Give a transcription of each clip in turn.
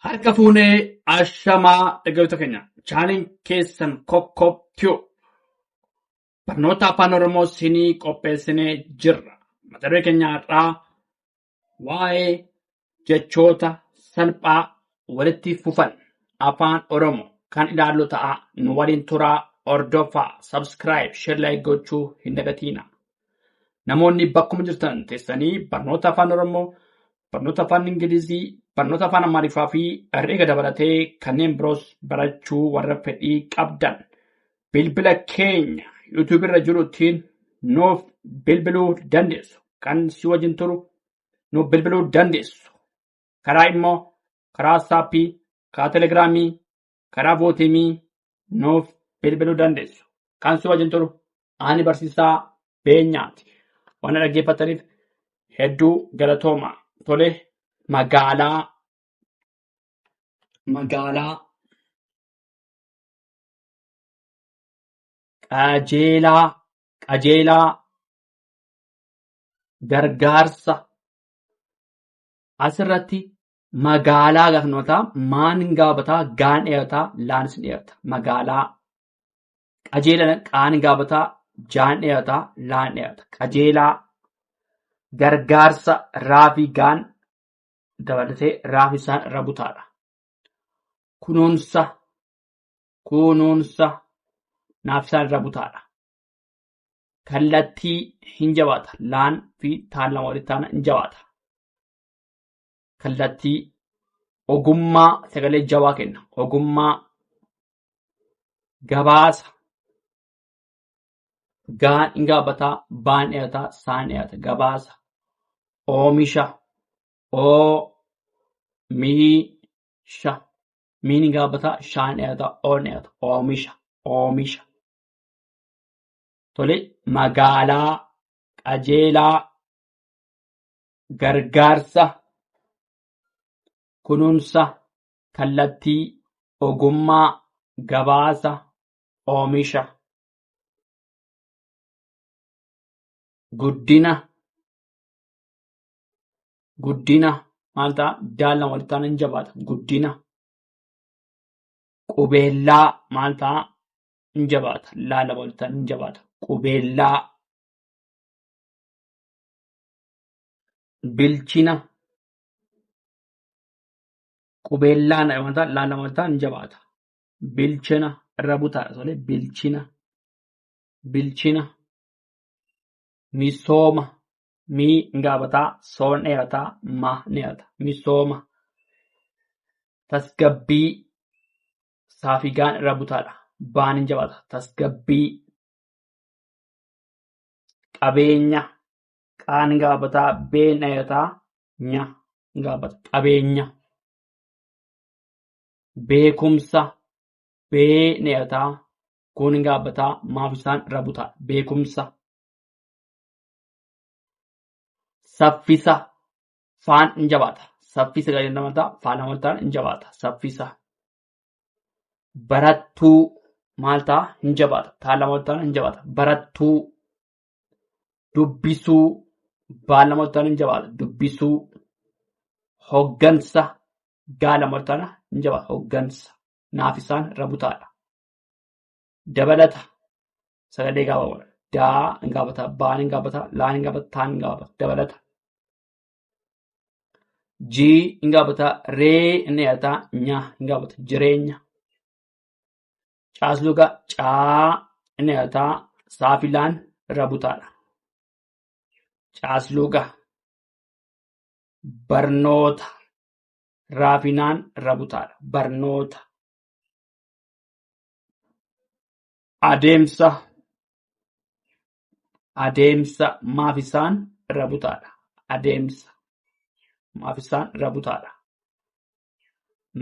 Harka fuunee ashamaa dhaggeeffattoota keenya chaaniin keessan kokkobtuu barnoota afaan Oromoo sinii qopheessinee jirra. Mata duree keenya har'aa waa'ee jechoota salphaa walitti fufan afaan Oromoo kan ilaallu ta'a. Nu waliin turaa, hordofaa, subscribe, share, like gochuu hin dagatiina. Namoonni bakkuma jirtan teessanii barnoota afaan Oromoo, barnoota afaan Ingilizii, barnoota afaan Amaariffaa fi herreega dabalatee kanneen biroos barachuu warra fedhii qabdan bilbila keenya YouTube irra jirutiin nuuf bilbiluu dandeessu. Kan si wajjin turu nuuf bilbiluu dandeessu. Karaa immoo karaa saappii, karaa telegiraamii, karaa vootimii nuuf bilbiluu dandeessu. Kan si wajjin turu ani barsiisaa beenyaati. Waan dhaggeeffataniif hedduu galatooma. Tole magaalaa qajeelaa gargaarsa asirratti magaalaa gaafnotaa maan gaafataa gaan dheerataa laanis dheerata magaalaa qajeelaa qaan gaafataa jaan dheerataa laan dheerata qajeelaa gargaarsa raafii gaan dabalatee raafi isaan irra butaadha. Kunuunsa naaf isaan irra butaadha. Kallattii hin jabaata. Laan fi taan lama walitti taana hin jabaata. Kallattii ogummaa sagalee jabaa kenna. Ogummaa gabaasa gaan hin gaafataa baan dheerataa saan dheerata gabaasa oomisha oomisha miin hin gaafataa shaan dheerataa oon dheerata oomisha. Tole magaalaa qajeelaa gargaarsa kunuunsa kallattii ogummaa gabaasa oomisha guddina maal ta'a daallan walitti taana hin jabaata guddina qubeellaa maal ta'a hin jabaata laala walitti taana hin jabaata qubeellaa bilchina qubeellaan maal ta'a laala walitti taana hin jabaata bilchina irra butaadha tole bilchina misooma mii hin gaafataa soon dheerataa ma dheerata misooma tasgabbii saafigaan irra butaadha baan hin jabaata tasgabbii qabeenya qaan hin gaafataa been dheerataa nya hin gaafata qabeenya beekumsa bee dheerataa kun hin gaafataa maaf isaan irra butaadha beekumsa saffisa faan hin jabaata saffisa gadi namataa faan namoota hin jabaata saffisa barattuu maal ta'a hin jabaata taan namoota hin jabaata barattuu dubbisuu baan namoota hin jabaata dubbisuu hoggansa gaa namoota hin jabaata hoggansa naaf isaan irra butaadha dabalata sagalee gaafawwan daa hin gaafata baan hin gaafata laan hin gaafata taan hin gaafata dabalata jii hin gaafata ree hin dheerataa nya hin gaafata jireenya caasluga caa hin dheerataa saafilaan irra butaadha caasluga barnoota raafinaan irra butaadha barnoota adeemsa maafisaan irra butaadha adeemsa maafisaan irra butaadha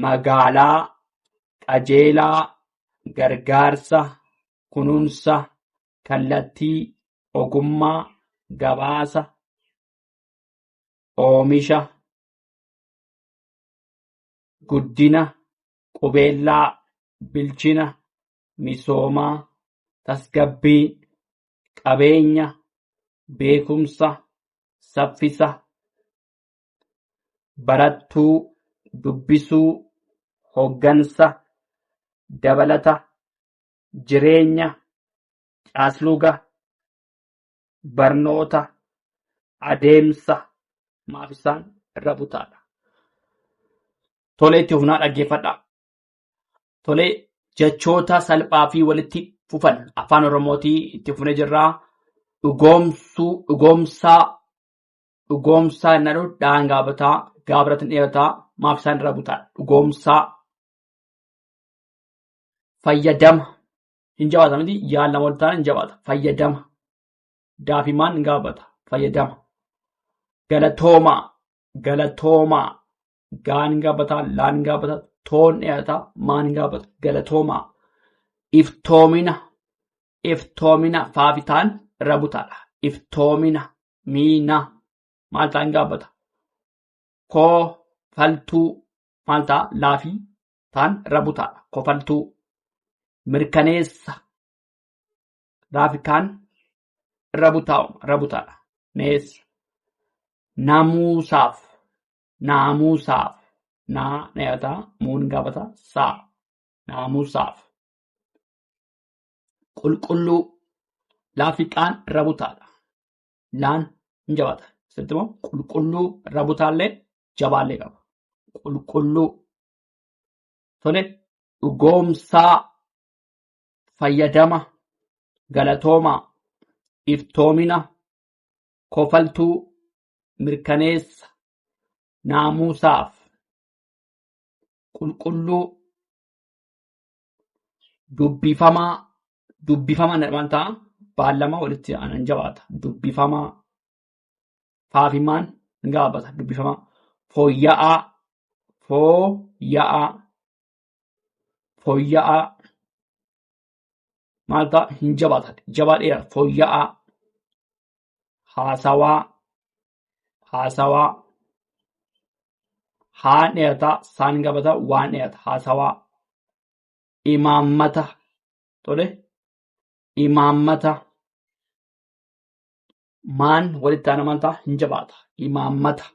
magaalaa qajeelaa gargaarsa kunuunsa kallattii ogummaa gabaasa oomisha guddina qubeellaa bilchina misoomaa tasgabbii qabeenya beekumsa saffisa barattuu dubbisuu hoggansa, dabalata, jireenya, caasluga, barnoota, adeemsa maaf isaan irra butaadha. Tolee itti humnaa dhaggeeffadhaa. Tolee jechoota salphaa fi walitti fufan afaan Oromootii itti fufnee jirraa. Dhugoomsaa inni jedhu dhaan gaabataa gaabiratin dhiyataa maaf isaan irra butaadha. Dhugoomsaa. Fayyadama hin jabaata miti yaan lama ol ta'an hin jabaata. Fayyadama. Daafimaan hin gaabata. Fayyadama. Galatoomaa. Gaan hin gaabataa laan hin gaabata. Toon dhiyataa maan hin gaabata. Galatoomaa. Iftoomina faafitaan irra butaadha. Iftoomina miina maal ta'an hin gaabata. Kofaltuu maal ta'a laafii ta'an irra butaadha. Kofaltuu. Mirkaneessa raafikaan irra butaadha. Neessa. Naamusaaf naa dhiyataa muun gaafata saa. Naamusaaf. Qulqulluu laafiqaan irra butaadha. Laan hin jabaata. Sirriitti qulqulluu irra butaallee jabaallee qaba. Qulqulluu. Tole dhugoomsaa. Fayyadama, galatoomaa, iftoomina, kofaltuu, mirkaneessa, naamusaaf, qulqulluu, dubbifamaa maal ta'a? Baallama walitti aanan jabaata. Dubbifamaa, faafimaan hin gaabata. Dubbifamaa, fooyya'aa. Maal ta'a? Hin jabaata. Jabaadheera. Fooyya'aa. Haasawaa. Haan dheerataa. Saan hin gaabata. Waan dheerata. Haasawaa. Imaammata. Tole. Imaammata. Maan walitti aana maal ta'a? Hin jabaata. Imaammata.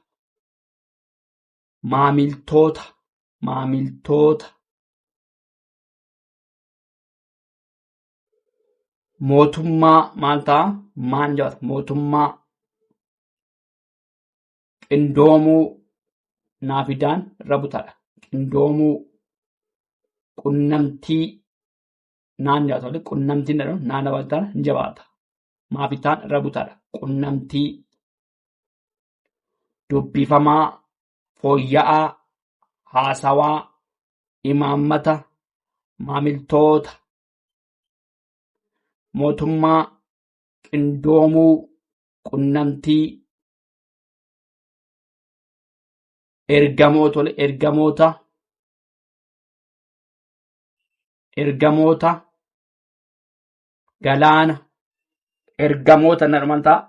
Maamiltoota. Mootummaa maal ta'a? Maan jabaata. Mootummaa. Qindoomuu naafidaan irra butaadha. Qindoomuu. Qunnamtii naan jabaata. Qunnamtiin jedhamu naan dabaltaan hin jabaata. Maafitaan irra butaadha. Qunnamtii. Dubbifamaa. Fooyya'aa. Haasawaa. Imaammata. Maamiltoota. Mootummaa. Qindoomuu. Qunnamtii. Ergamoota. Galaana. Ergamoota normaal ta'a.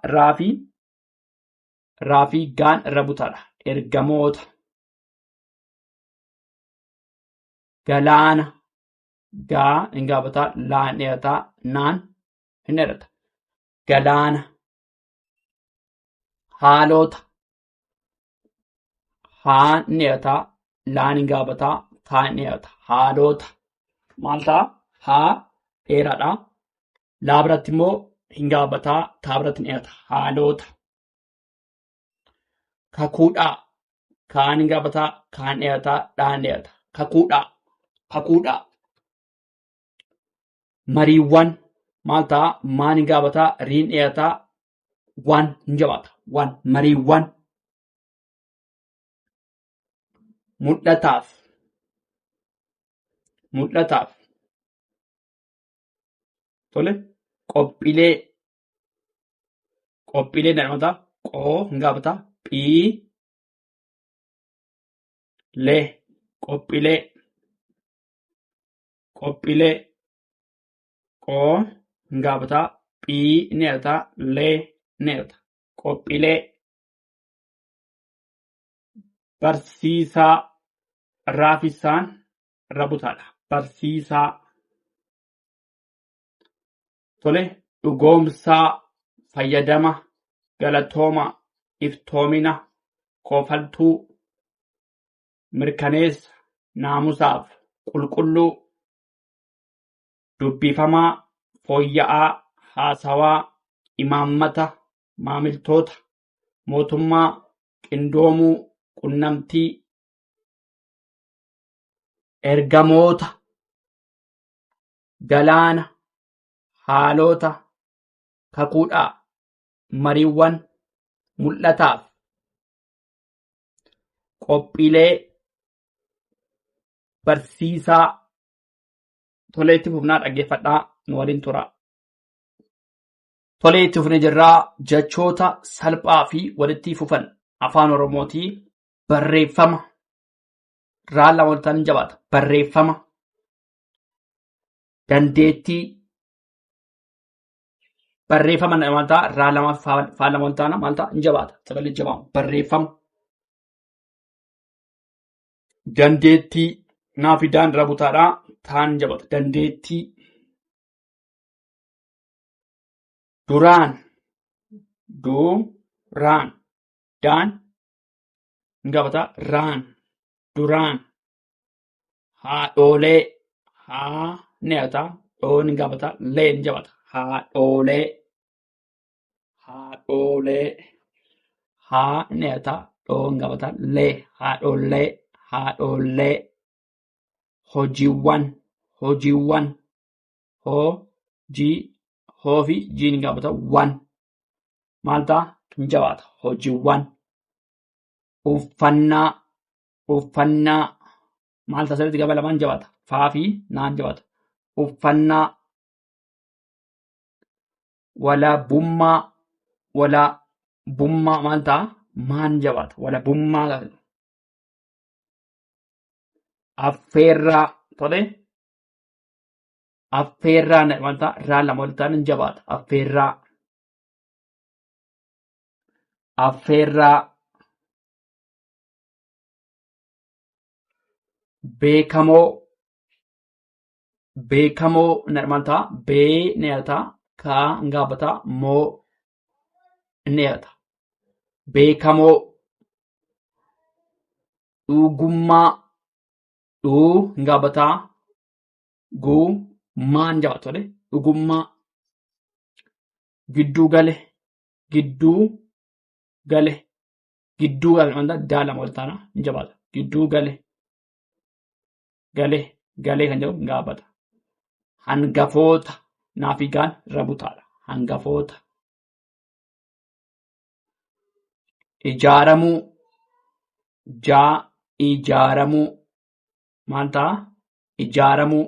Raafii gaan irra butaadha. Ergamoota. Galaana. Gaa hin gaabataa. Laan dheerataa. Naan hin dheerata. Galaana. Haalota. Haan hin dheerataa. Laan hin gaabataa. Taan hin dheerata. Haalota. Maal ta'a? Haa dheeraadha. Laa biratti immoo hin gaabataa. Taa biratti hin dheerata. Haalota. Kakuudhaa. Kaan hin gaabataa. Kaan dheerataa. Dhaan dheerata. Kakuudhaa. Mariiwwan. Maal ta'a? Maan hin gaabataa. Riin dheerataa. Waan hin jabaata. Waan. Mariiwwan. Mul'ataaf. Tole. Qophiilee jedhamata. Qoo hin gaabataa. Phii. Lee. Qophiilee. Qoo hin gaabataa. Phii inni dheerataa. Lee inni dheerata. Qophiilee. Barsiisaa. Raafisaan irra butaadha. Barsiisaa. Tole. Dhugoomsaa. Fayyadama. Galatooma. Iftoomina. Kofaltuu. Mirkaneessa. naamusaaf, qulqulluu, dubbifamaa, fooyya'aa, haasawaa, imaammata, maamiltoota, mootummaa, qindoomuu, qunnamtii, ergamoota, galaana, haalota, kakuudhaa, mariiwwan, mul'ataaf, qophiilee, barsiisaa. Tolee, itti fufnaa dhaggeeffadhaa nu waliin tura. Tolee, itti fufnee jirraa jechoota salphaa fi walitti fufan afaan Oromootii barreeffama raalla waltaan jabaata. Barreeffama dandeettii barreeffama namaltaa raallama faallama waltaana maaltaa hin jabaata. Sagalee jabaamu barreeffama dandeettii naafidaan rabutaadhaa taan jabata. Dandeettii duraan daan gabata raan duraan haadholee haa neata dhoon gabata leen jabata. Haadholee haa neata dhoon gabata lee haadholee hojiiwwan hoo fi jiin gabata wan maaltaa hin jabaata. Hojiiwwan uffannaa maaltaa sirriitti gaba lamaan jabaata. Faa fi naan jabaata. Uffannaa walabummaa maaltaa maan jabaata. Walabummaa affeerraa tolee affeerraa maaltaa raalla waltaan hin jabaata. Affeerraa beekamoo maaltaa bee neata kaa ngabata moo neata. Beekamoo dhugummaa dhuu ngabataa guu maan jabaata. Tolee dhugummaa gidduu gale maaltaa daalama waltaana hin jabaata. Gidduu galee kan jedhu gaafata. Hangafoota naafigaan rabutaadha. Hangafoota ijaaramuu maaltaa ijaaramuu.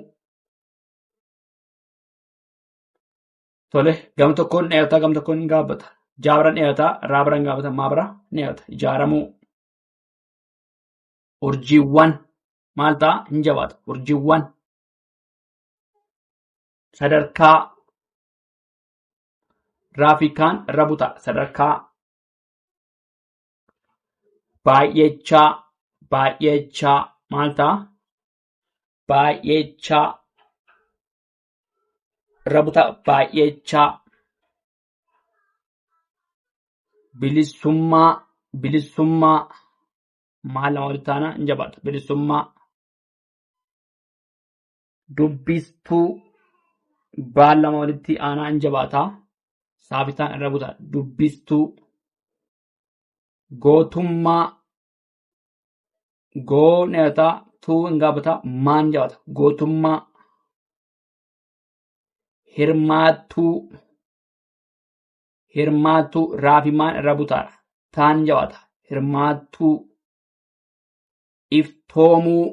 Tole gam tokkoon dheerataa gam tokkoon gaafata. Jaabran dheerataa raabaran gaafata. Maabara dheerata ijaaramuu. Urjiiwwan maaltaa hin jabaata. Urjiiwwan sadarkaa raafikaan rabutaa. Sadarkaa baay'echaa maaltaa baay'echaa rabutaa. Baay'echaa bilisummaa maal nama waltaana hin jabaata. Bilisummaa dubbistuu baal lama walitti aanaa hin jabaataa. Saafitaan irra butaa. Dubbistuu gootummaa goo neetaa tuu hin gaafataa maan jabaata. Gootummaa hirmaattuu raafimaan irra butaadha. Taan jabaata. Hirmaattuu iftoomuu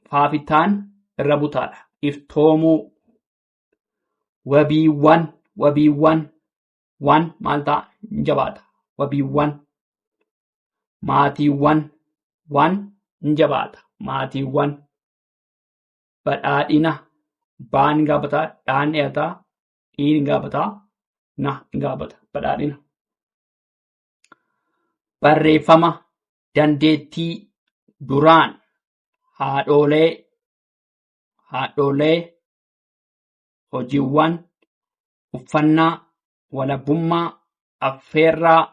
faafitaan irra butaadha. Iftoomuu wabiiwwan wan maaltaa hin jabaata. Wabiiwwan maatiiwwan wan hin jabaata. Maatiiwwan badhaadhina baan gaafataa dhaan dheerataa dhiin gaafataa na gaafata. Badhaadhina barreeffama dandeettii duraan haadholee hojiiwwan uffannaa walabummaa affeerraa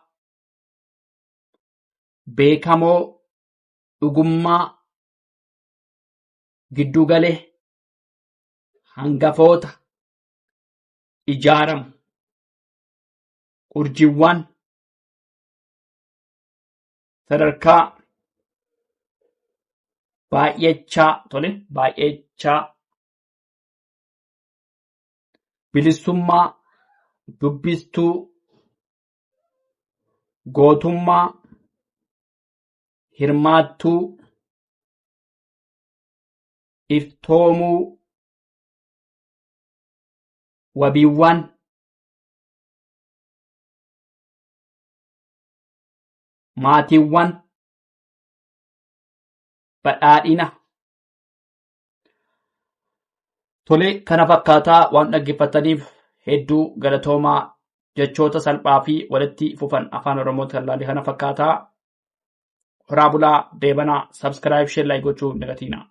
beekamoo dhugummaa gidduu galee, hangafoota, ijaaramu, urjiiwwan, sadarkaa baay'echaa, bilisummaa, dubbistuu, gootummaa, hirmaattuu, iftoomuu, wabiiwwan, maatiiwwan, badhaadhina. Tolee, kana fakkaataa waan dhaggeeffataniif hedduu galatoomaa. Jechoota salphaa fi walitti fufan afaan Oromootti kan ilaalle kana fakkaataa. Horaa bulaa, deebanaa, subscribe, share, like gochuu hin dagatinaa.